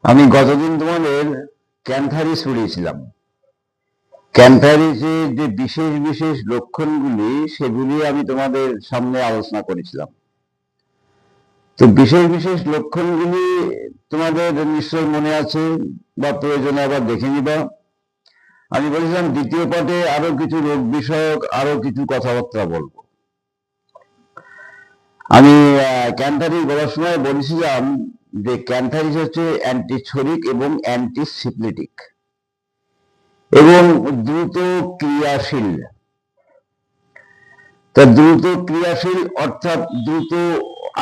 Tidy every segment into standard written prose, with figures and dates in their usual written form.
আমি গতদিন তোমাদের ক্যান্থারিস পড়িয়েছিলাম। ক্যান্থারিসের যে বিশেষ বিশেষ লক্ষণগুলি সেগুলি আমি তোমাদের সামনে আলোচনা করেছিলাম। তো বিশেষ বিশেষ লক্ষণগুলি তোমাদের নিশ্চয় মনে আছে বা প্রয়োজনে আবার দেখে নিবা। আমি বলেছিলাম দ্বিতীয় পাঠে আরো কিছু রোগ বিষয়ক আরো কিছু কথাবার্তা বলবো। আমি ক্যান্থারিস বলার সময় বলেছিলাম যে ক্যান্থারিস হচ্ছে অ্যান্টিছোরিক এবং অ্যান্টিসিপ্লিটিক এবং দ্রুত ক্রিয়াশীল। তা দ্রুত ক্রিয়াশীল অর্থাৎ দ্রুত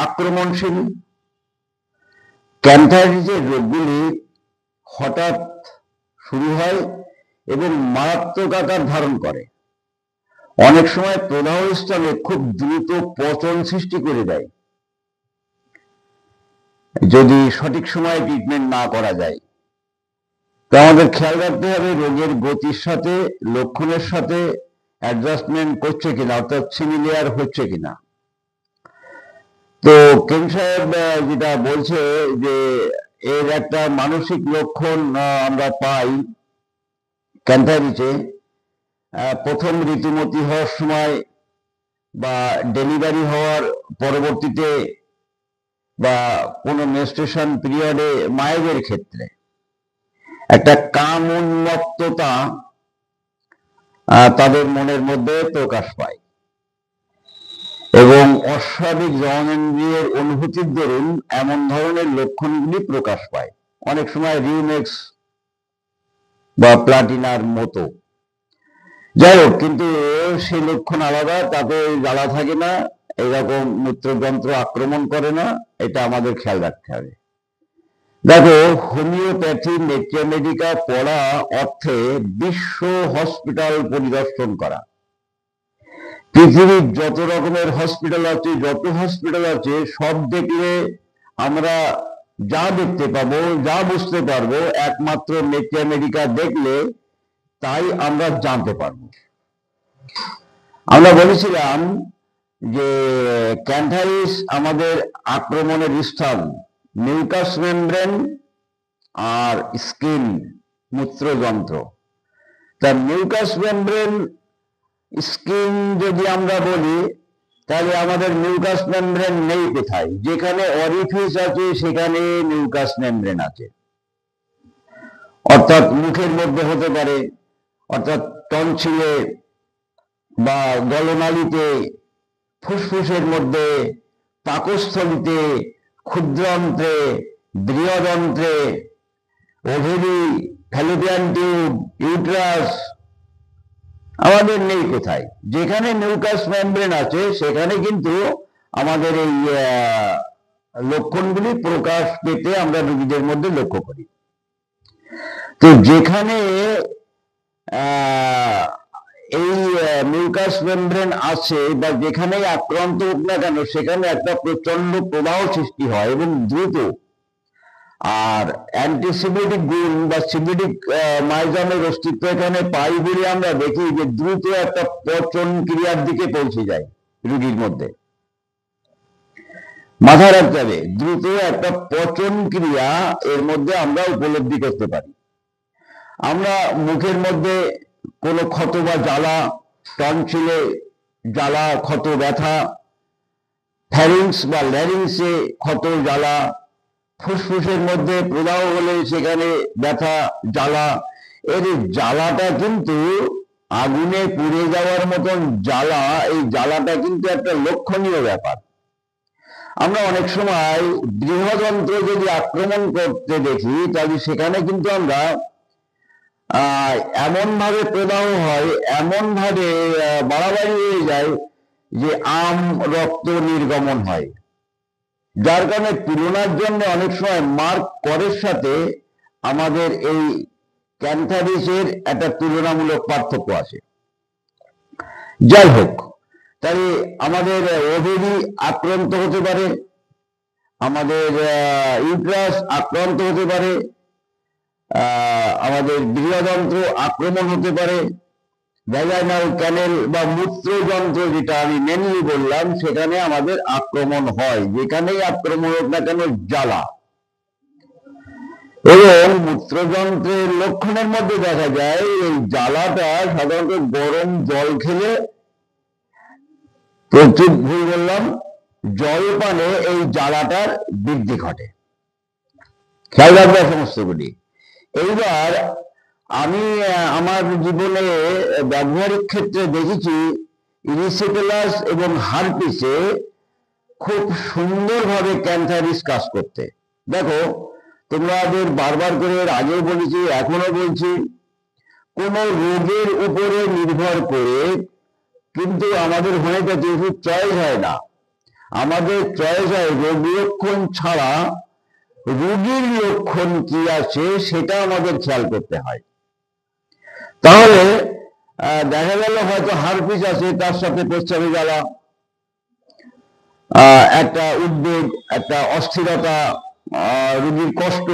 আক্রমণশীল। ক্যান্থারিসের রোগগুলি হঠাৎ শুরু হয় এবং মারাত্মক আকার ধারণ করে। অনেক সময় প্রদাহস্থলে খুব দ্রুত পচন সৃষ্টি করে দেয় যদি সঠিক সময়ে ট্রিটমেন্ট না করা যায়। তো আমাদের খেয়াল রাখতে হবে রোগের গতির সাথে লক্ষণের সাথে অ্যাডজাস্টমেন্ট করছে কিনা, অর্থাৎ সিমিলিয়ার হচ্ছে কিনা। তো কেম সাহেব যেটা বলছে যে এর একটা মানসিক লক্ষণ আমরা পাই ক্যান্থারিসে প্রথম ঋতুমতি হওয়ার সময় বা ডেলিভারি হওয়ার পরবর্তীতে বা কোনো মেনস্ট্রুয়েশন পিরিয়ডে মায়েদের ক্ষেত্রে একটা কাম উন্মত্ততা তাদের মনের মধ্যে প্রকাশ পায় এবং অস্বাভাবিক জননেন্দ্রিয়ের অনুভূতির দরুন এমন ধরনের লক্ষণগুলি প্রকাশ পায়। অনেক সময় রিউমেক্স বা প্লাটিনার মতো, যাই হোক, কিন্তু সেই লক্ষণ আলাদা, তাতে জ্বালা থাকে না, এরকম মূত্রযন্ত্র আক্রমণ করে না, এটা আমাদের খেয়াল রাখতে হবে। দেখো, হোমিওপ্যাথি মেডিকা পড়া অর্থে বিশ্ব হসপিটাল পরিদর্শন করা। পৃথিবীর যত রকমের হসপিটাল আছে, যত হসপিটাল আছে, সব দেখলে আমরা যা দেখতে পাবো, যা বুঝতে পারবো, একমাত্র মেডিকা দেখলে তাই আমরা জানতে পারবো। আমরা বলেছিলাম যে ক্যান্থারিস আমাদের আক্রমণের স্থান মিউকাস মেমব্রেন আর স্কিন, মূত্রযন্ত্র। তা মিউকাস মেমব্রেন স্কিন যদি আমরা বলি, তাহলে আমাদের মিউকাস মেমব্রেন নেই কোথায়? যেখানে অরিফিস আছে সেখানে মিউকাস মেমব্রেন আছে, অর্থাৎ মুখের মধ্যে হতে পারে, অর্থাৎ টনসিলে বা গলনালীতে, ফুসফুসের মধ্যে, পাকস্থলীতে, ক্ষুদ্রান্ত্রে, বৃহদন্ত্রে, ওভেরি, ফ্যালোপিয়ান টিউব, ইউট্রাস। আমাদের নেই কোথায়? যেখানে মিউকাস মেমব্রেন আছে সেখানে কিন্তু আমাদের এই লক্ষণগুলি প্রকাশ পেতে আমরা রোগীদের মধ্যে লক্ষ্য করি। তো যেখানে এই মিউকাস মেমব্রেন আছে বা যেখানেই আক্রান্ত হোক না কেন, সেখানে একটা প্রচন্ড প্রবাহ সৃষ্টি হয় এবং দ্রুত। আর অ্যান্টিসিবিটিক গুণ বা সিবিটিক মাইজামের অস্তিত্ব এখানে পাই বলে আমরা দেখি যে দ্রুত একটা পচন ক্রিয়ার দিকে পৌঁছে যায় রোগীর মধ্যে। মাথায় রাখতে হবে, দ্রুত একটা পচন ক্রিয়া এর মধ্যে আমরা উপলব্ধি করতে পারি। আমরা মুখের মধ্যে কোনো ক্ষত বা জ্বালা, টনসিলে জ্বালা, ক্ষত, ব্যথা, ফ্যারিংস বা ল্যারিংসে ক্ষত, জ্বালা, ফুসফুসের মধ্যে প্রদাহ হলে সেখানে ব্যথা, জ্বালা। এর জ্বালাটা কিন্তু আগুনে পুড়ে যাওয়ার মতন জ্বালা, এই জ্বালাটা কিন্তু একটা লক্ষণীয় ব্যাপার। আমরা অনেক সময় বৃহদন্ত্র যদি আক্রমণ করতে দেখি, তাহলে সেখানে কিন্তু আমরা এমন ভাবে প্রদাহ হয়, এমন ভাবে বাড়াবাড়ি হয়ে যায় যে রক্ত নির্গমন হয়, যার কারণে তুলনার জন্য অনেক সময় মার্ক করের সাথে আমাদের এই ক্যান্থারিসের একটা তুলনামূলক পার্থক্য আছে। যাই হোক, তাই আমাদের ওভেরি আক্রান্ত হতে পারে, আমাদের ইউট্রাস আক্রান্ত হতে পারে, আমাদের বৃহদন্ত্র আক্রমণ হতে পারে, ভ্যাজাইনাল ক্যানেল বা মূত্রযন্ত্র, যেটা আমি মেনলি বললাম, সেখানে আমাদের আক্রমণ হয়। যেখানেই আক্রমণ হোক না কেন, জ্বালা। এবং মূত্রযন্ত্রের লক্ষণের মধ্যে দেখা যায় এই জ্বালাটা সাধারণত গরম জল খেলে, প্রচুর ভুল বললাম, জল পানে এই জ্বালাটার বৃদ্ধি ঘটে। খেয়াল রাখবে সমস্তগুলি। এইবার আমি আমার জীবনে ব্যবহারিক ক্ষেত্রে দেখেছি ইরিসিপেলাস এবং হারপিসে খুব সুন্দরভাবে ক্যান্থারিস কাজ করতে। দেখো, তোমাদের বারবার করে আগেও বলেছি, এখনো বলছি, কোন রোগের উপরে নির্ভর করে কিন্তু আমাদের হোমিওপ্যাথি ওষুধ চয়েস হয় না। আমাদের চয়েস হয় রোগ লক্ষণ ছাড়া রোগীর লক্ষণ কি আছে সেটা আমাদের খেয়াল করতে হয়। তাহলে দেখা গেল হয়তো হারপিস আছে, তার সাথে প্রস্রাবে জ্বালা, একটা উদ্বেগ, একটা অস্থিরতা, রোগীর কষ্ট,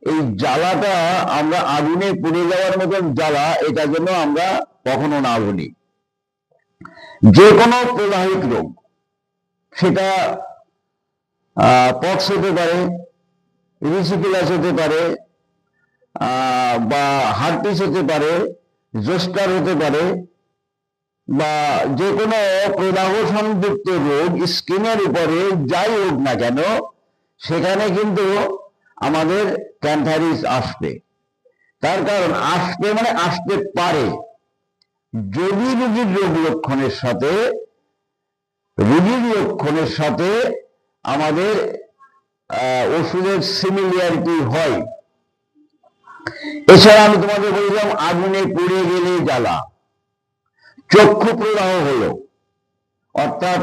এই জ্বালাটা আমরা আগুনে পুড়ে যাওয়ার মতন জ্বালা, এটার জন্য আমরা কখনো না বলি। যে কোনো প্রদাহিক রোগ, সেটা পক্স হতে পারে, ইরিসিপিলাস হতে পারে, বা হার্পিস হতে পারে, জোস্টার হতে পারে, বা যে কোনো প্রদাহ সংযুক্ত রোগ স্কিনের উপরে যাই হোক না কেন, সেখানে কিন্তু আমাদের ক্যান্থারিস আসবে। তার কারণ আসবে মানে আসতে পারে যদি রোগীর লক্ষণের সাথে আমাদের ওষুধের সিমিলারিটি হয়। এছাড়া আমি তোমাদের বললাম আগুনে পুড়ে গেলে জ্বালা, চক্ষু প্রদাহ হলো, অর্থাৎ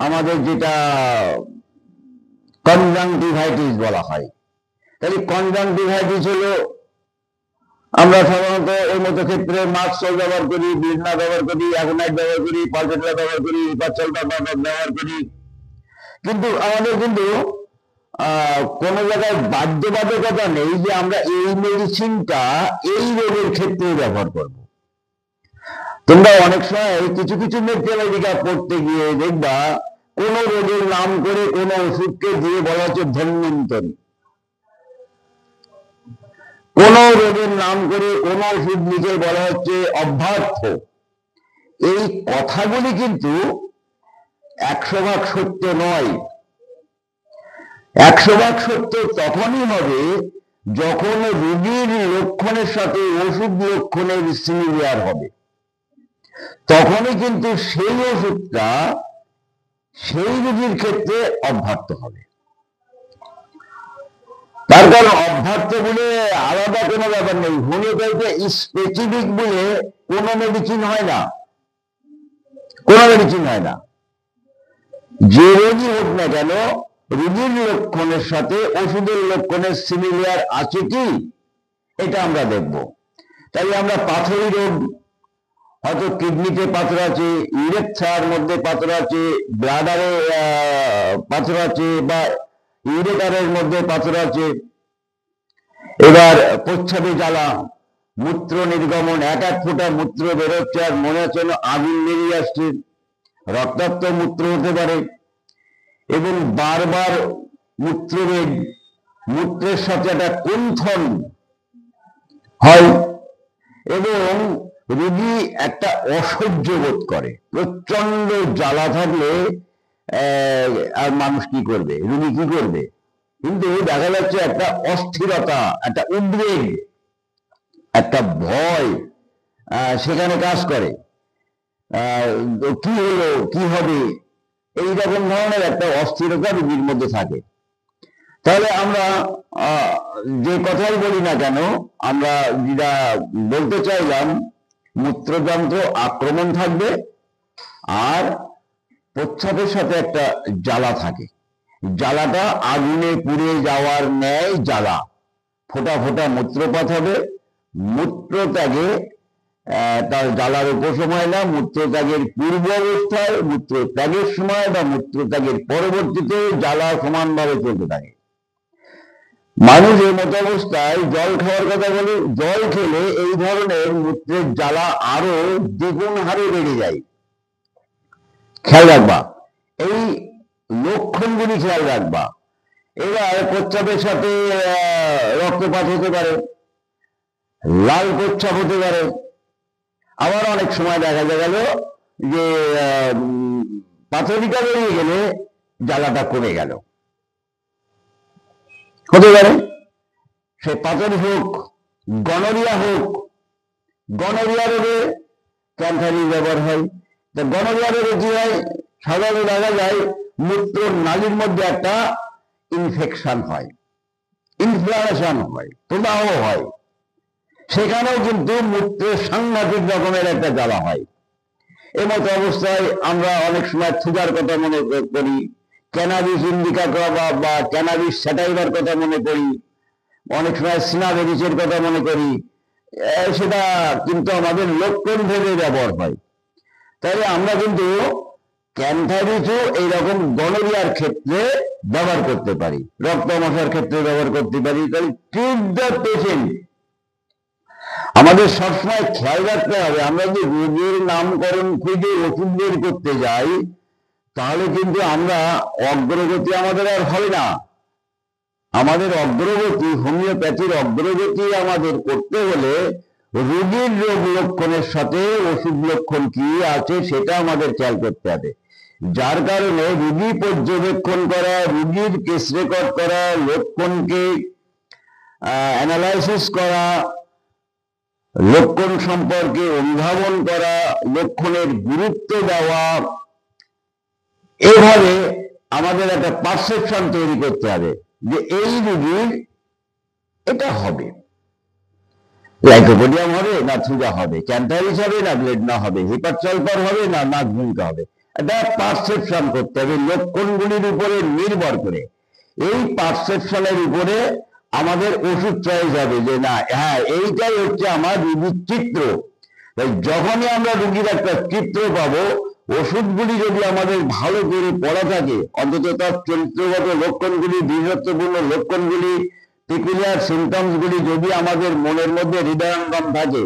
আমাদের যেটা কনজাংটিভাইটিস বলা হয়। তাহলে কনজাংটিভাইটিস হলো, আমরা সাধারণত এর মতো ক্ষেত্রে মাস্ক ব্যবহার করি, বিড়না ব্যবহার করি, অ্যাগোনাইট ব্যবহার করি, পালপেটলা ব্যবহার করি, পাচ্ছলটা ব্যবহার করি, কিন্তু আমাদের কিন্তু কোন জায়গায় বাধ্যবাধকতা নেই যে আমরা এই মেডিসিনটা এই রোগের ক্ষেত্রে ব্যবহার করব। তোমরা অনেক সময় কিছু কিছু মেডিকেল পড়তে গিয়ে দেখবা কোন রোগের নাম করে কোন ওষুধকে দিয়ে বলা হচ্ছে ধন্বন্তরী, কোন রোগের নাম করে কোন ওষুধ লিখে বলা হচ্ছে অভ্যার্থ। এই কথাগুলি কিন্তু 100% সত্য নয়। 100% সত্য তখনই হবে যখন রোগীর লক্ষণের সাথে ওষুধ লক্ষণের সিমিলার হবে, তখনই কিন্তু সেই ওষুধটা সেই রোগীর ক্ষেত্রে অভ্যার্থ হবে। তার কারণ অভ্যার্থ বলে আলাদা কোনো ব্যাপার নেই। হোমিওপ্যাথিতে স্পেসিফিক বলে কোনো মেডিসিন হয় না, কোনো মেডিসিন হয় না। যে রোগী হোক না কেন, রোগীর লক্ষণের সাথে ওষুধের লক্ষণের সিমিলার আছে কি, এটা আমরা দেখব। তাই আমরা পাথরি রোগ, হয়তো কিডনিতে পাথর আছে, ইউরেথ্রার মধ্যে পাথর আছে, ব্লাডারে পাথর আছে, বা ইউরেটারের মধ্যে পাথর আছে, এবার প্রচ্ছদে জ্বালা, মূত্র নির্গমন, এক এক ফোঁটা মূত্র বেরোচ্ছে আর মনে হচ্ছে আগুন বেরিয়ে আসছে, রক্তাক্ত মূত্র হতে পারে, এবং বারবার মূত্রবেগ, মূত্রের সাথে একটা কুণ্ঠন হয়, এবং রোগী একটা অসহ্য বোধ করে। প্রচন্ড জ্বালা থাকলে আর মানুষ কি করবে, রোগী কি করবে? কিন্তু দেখা যাচ্ছে একটা অস্থিরতা, একটা উদ্বেগ, একটা ভয় সেখানে কাজ করে। কি হলো, কি হবে, এইরকম ধরনের একটা অস্থিরতা রোগীর মধ্যে থাকে। তাহলে আমরা যে কথাই বলি না কেন, আমরা যেটা বলতে চাইলাম, মূত্রযন্ত্র আক্রমণ থাকবে আর প্রচ্ছদের সাথে একটা জ্বালা থাকে। জ্বালাটা আগুনে পুড়ে যাওয়ার ন্যায় জ্বালা, ফোঁটা ফোঁটা মূত্রপাত হবে। মূত্রত্যাগে তার জ্বালার উপশম হয় না। মূত্রত্যাগের পূর্ব অবস্থায়, মূত্রত্যাগের সময় বা মূত্রত্যাগের পরবর্তীতে জ্বালা সমানভাবে চলতে থাকে। মানুষ এই মতো অবস্থায় জল খাওয়ার কথা বলি, জল খেলে এই ধরনের মূত্রের জ্বালা আরো দ্বিগুণ হারে বেড়ে যায়। খেয়াল রাখবা, এই লক্ষণগুলি খেয়াল রাখবা। এবার প্রস্রাবের সাথে রক্তপাত হতে পারে, লাল প্রস্রাব হতে পারে। আবার অনেক সময় দেখা গেল যে পাথরিকা বেরিয়ে গেলে জ্বালাটা কমে গেল, হতে পারে। সে পাথর হোক, গনোরিয়া হোক, গনোরিয়া রোগে ক্যান্থারিজ ব্যবহার হয়। তা গনোরিয়া রোগে কি হয়? সাধারণত দেখা যায় মূত্র নালীর মধ্যে একটা ইনফেকশন হয়, ইনফ্লামেশন হয়, প্রদাহ হয়। সেখানেও কিন্তু মূত্রে সাংঘাতিক রকমের একটা জ্বালা হয়। এমতো অবস্থায় আমরা অনেক সময় থুজার কথা মনে করি, ক্যানাবিস ইন্ডিকা বা ক্যানাবিস স্যাটাইভার কথা মনে করি, অনেক সময় সিনাবেরিসের কথা মনে করি। সেটা কিন্তু আমাদের লক্ষণ ভেবে ব্যবহার হয়। তাহলে আমরা কিন্তু ক্যান্থারিসও এইরকম গনোরিয়ার ক্ষেত্রে ব্যবহার করতে পারি, রক্তমশার ক্ষেত্রে ব্যবহার করতে পারি। তাহলে ট্রিট দ্য পেশেন্ট। আমাদের সবসময় খেয়াল রাখতে হবে, আমরা যদি রোগের নামকরণ খুঁজে ওষুধ বের করতে যাই, তাহলে কিন্তু আমরা অগ্রগতি আমাদের আর হবে না। আমাদের অগ্রগতি, হোমিওপ্যাথির অগ্রগতি আমাদের করতে হলে রোগীর রোগ লক্ষণের সাথে ওষুধ লক্ষণ কি আছে সেটা আমাদের খেয়াল করতে হবে। যার কারণে রোগী পর্যবেক্ষণ করা, রোগীর কেস রেকর্ড করা, লক্ষণকে অ্যানালাইসিস করা, লক্ষণ সম্পর্কে অনুধাবন করা, লক্ষণের গুরুত্ব দেওয়া, এভাবে আমাদের একটা পারসেপশন তৈরি করতে হবে যে এই রোগীর এটা হবে, লাইকোপোডিয়াম হবে না থুজা হবে, ক্যান্থারিস হবে না ব্লেড না হবে, হিপারসালফার হবে না নাকভূমিকা হবে। এটা পারসেপশন করতে হবে লক্ষণগুলির উপরে নির্ভর করে। এই পারসেপশনের উপরে আমাদের ওষুধ চয়েস হবে যে না, হ্যাঁ এইটাই হচ্ছে আমার রোগীর চিত্র। যখনই আমরা রোগীর একটা চিত্র পাবো, ওষুধগুলি যদি আমাদের ভালো করে পড়া থাকে, অন্তত তার চরিত্রগত লক্ষণগুলি, বীরত্বপূর্ণ লক্ষণগুলি, পিকুলিয়ার সিমটমসগুলি যদি আমাদের মনের মধ্যে হৃদয়ঙ্গম থাকে,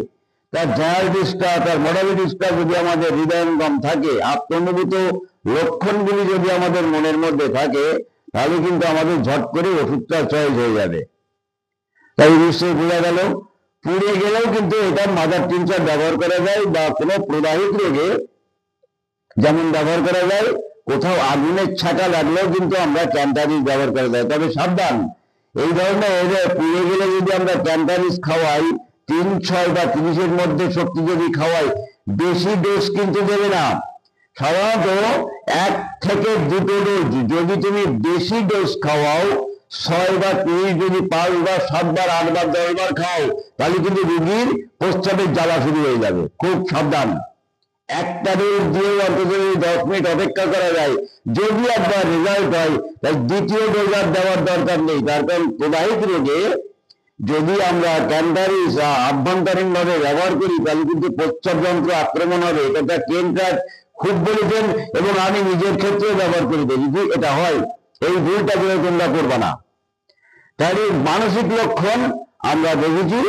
তার জায়ালডিসটা, তার মোডালিটিসটা যদি আমাদের হৃদয়ঙ্গম থাকে, আত্মনুভূত লক্ষণগুলি যদি আমাদের মনের মধ্যে থাকে, তাহলে কিন্তু আমাদের ঝট করে ওষুধটা চয়েস হয়ে যাবে। তাই নিশ্চয়ই বোঝা গেল। পুড়ে গেলেও কিন্তু এটা মাদার টিনচার ব্যবহার করা যায়, বা কোনো প্রদাহিত রোগে যেমন ব্যবহার করা যায়। কোথাও আগুনের ছাটা লাগলেও কিন্তু আমরা ক্যান্থারিস ব্যবহার করা যায়। তবে সাবধান, এই ধরনের পুড়ে গেলে যদি আমরা ক্যান্থারিস খাওয়াই, 3, 6 বা 30-এর মধ্যে শক্তি যদি খাওয়াই, বেশি ডোজ কিন্তু দেবে না। সাধারণত 1 থেকে 2 ডোজ। যদি তুমি বেশি ডোজ খাওয়াও, 6 বা 30 যদি 5 বা 7 বার 8 বার 10 বার খাও, তাহলে কিন্তু রোগীর প্রস্রাবের জ্বালা শুরু হয়ে যাবে। খুব সাবধান। একটা ডোজ দিয়ে অন্তত 10 মিনিট অপেক্ষা করা যায়, যদি একবার রেজাল্ট হয়, তাই দ্বিতীয় ডোজ আর দেওয়ার দরকার নেই। তার কারণ প্রদাহিত রোগে যদি আমরা ক্যান্থারিস আভ্যন্তরীণ ভাবে ব্যবহার করি, তাহলে কিন্তু প্রস্রাব যন্ত্র আক্রমণ হবে। এটা কেন্টার খুব বলেছেন, এবং আমি নিজের ক্ষেত্রে ব্যবহার করে দেখি এটা হয়। এই ভুলটা করে তোমরা করবে না। তাহলে মানসিক লক্ষণ আমরা দেখেছি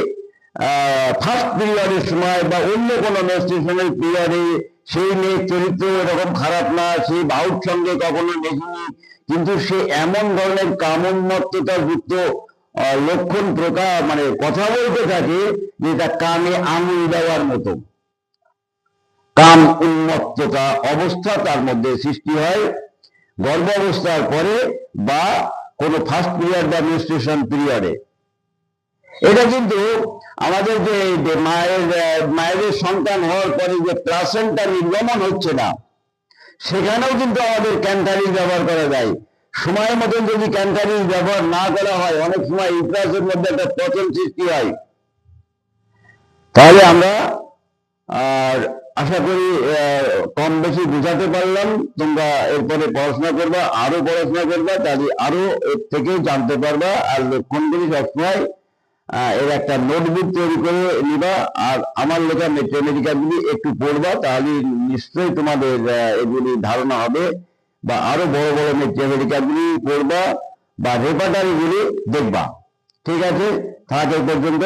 ফার্স্ট পিরিয়ডের সময় বা অন্য কোনো মেনস্ট্রুয়েশনের পিরিয়ডে সেই মেয়ের চরিত্র এরকম খারাপ না, সেই বাহুর সঙ্গে কখনো দেখিনি, কিন্তু সে এমন ধরনের কামোন্মত্ততা যুক্ত লক্ষণ প্রকাশ, মানে কথা বলতে থাকে যেটা কানে আঙুল দেওয়ার মতো কাম উন্মত্ততা অবস্থা তার মধ্যে সৃষ্টি হয় গর্ভাবস্থার পরে বা কোনো ফার্স্ট পিরিয়ড বা মেনস্ট্রুয়েশন পিরিয়ডে। এটা কিন্তু আমাদের যে মায়ের সন্তান হওয়ার পরে যে প্লাসেন্টা নির্গমন হচ্ছে না, সেখানেও কিন্তু আমাদের ক্যান্থারিস ব্যবহার করা যায়। সময় মতন যদি ক্যান্থারিস ব্যবহার না করা হয়, অনেক সময় ইউট্রাসের মধ্যে একটা পচন সৃষ্টি হয়। তাহলে আমরা আশা করি কম বেশি বুঝাতে পারলাম। তোমরা এরপরে পড়াশোনা করবা, আরো পড়াশোনা করবা, তাহলে আরো এর থেকে জানতে পারবা। আর লক্ষণগুলি সবসময় এর একটা নোটবুক তৈরি করে নিবা, আর আমার লেখা মেট্রোমেডিকালগুলি একটু পড়বা, তাহলে নিশ্চয়ই তোমাদের এগুলি ধারণা হবে। বা আরো বড় বড় মেট্রোমেডিকালগুলি পড়বা বা রেপার্টারিগুলি দেখবা। ঠিক আছে, থাক এই পর্যন্ত।